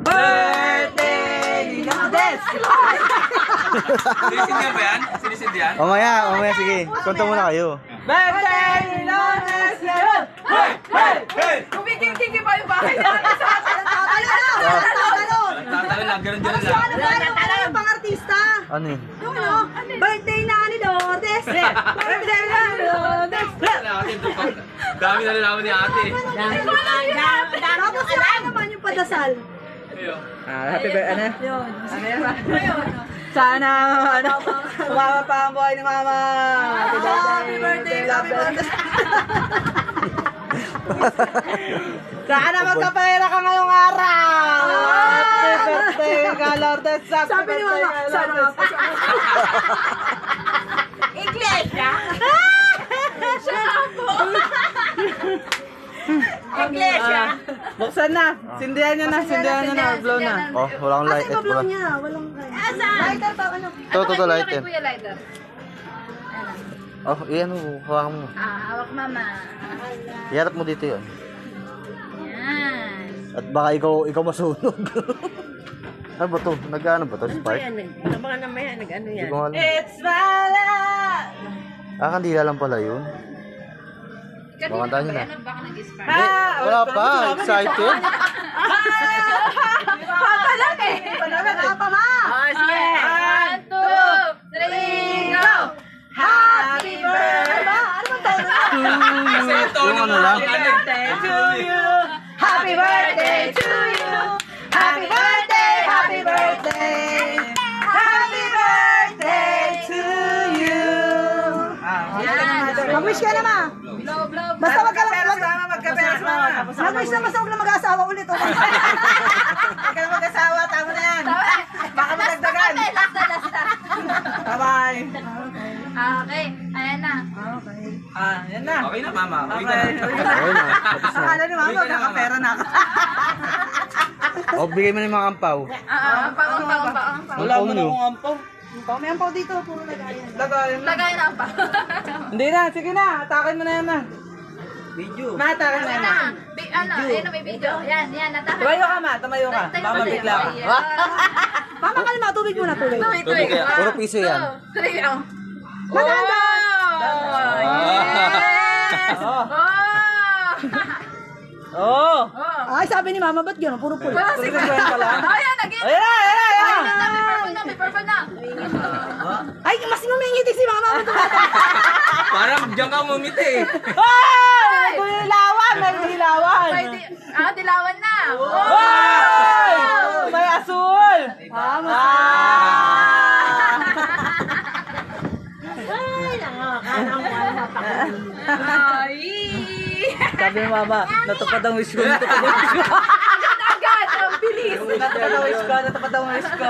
Birthday ni Lourdes! Sinisindihan ba yan? Sinisindihan? Mamaya, sige. Kunta muna kayo. Birthday ni Lourdes ngayon! Hey! Hey! Hey! Kumikiki pa yung bahay natin sa akin. Nagtatalo lang, ganun-ganun lang. Ano yung pang-artista? Ano yun? Yung ano? Birthday na ni Lourdes. Birthday na ni Lourdes! Dami na nalaman ni ate. Tapos ano naman yung padasal? Happy birthday, ano? Yun. Sana, ano, sumama pa ang buhay ni Mama. Happy birthday, happy birthday. Sana magkapera ka ngayong araw. Happy birthday ka, Lourdes. Sabi ni Mama, sana nga pa. Iglesia? Iglesia? Buksan na. Sindihan nyo na, sindihan nyo na. Blow na. Oh, walang light. Kasi pa-blow niya, walang lighter pa, ano? Ito, lighter. Kuya lighter. Oh, iyan mo, hawakan mo. Hawak mama. Iharap mo dito yun. Yan. At baka ikaw masunog. Ano ba to? Nag-ano ba to? Spark? Baka naman yan, nag-ano Hindi ko alam. It's my life. Kandila lang pala yun. Baka tayo na. Baka nag-spark. Wala pa, excited. Papalag eh. Wala pa, ma! Oh, sige. 1, 2, 3, go! Happy birthday Ano bang tayo na? Kasi ito Yung ano lang. to you. Happy birthday to you. Happy birthday, happy birthday. Happy birthday to you. Mag-wish ka na, ma! Blow, blow, blow. Basta wag ka lang, Magkaperas mama. mag-wish na basta wag lang mag-asawa ulit. Oh. Huwag ka na mag-asawa, tama na yan. Baka madagdagan. Last na. Bye-bye. Okay, ayan na. Yan na. Okay na, mama. Uwi ka Okay. na. Okay na, tapos na. Akala ni mama, kakapera na ako. O, bigay mo na yung mga ampaw. Pang. Wala mo na kung ampaw. May ampaw dito, puro lagayan. Lagayan na. Lagay na pa. Hindi na, sige na. Atakin mo na yan na. Video. Atakin mo na yan na. Ayan na, may video. Yan, natahan. Tumayo ka ma, tumayo ka. Baka mabigla ka. Mama, kalma, tubig muna, tubig. Tubig. Puro piso yan. 3, oh. Madanda! Yes! Oh. Oh! Oh. Ay, sabi ni mama, ba't gano'n? Puro pula. Sige ka lang. Ayan, again! Ayan na, ayan na, ayan na. May purple na. Ay, mas ngumingiti si mama. Parang diyan ka umiti eh. Ay! May hilawan, may hilawan. Dilawan na. Ay! May asul. Ay! Sabi ni mama, natupad ang wish ko, natupad ang wish ko. Agad, ang bilis. Natupad ang wish ko, natupad ang wish ko.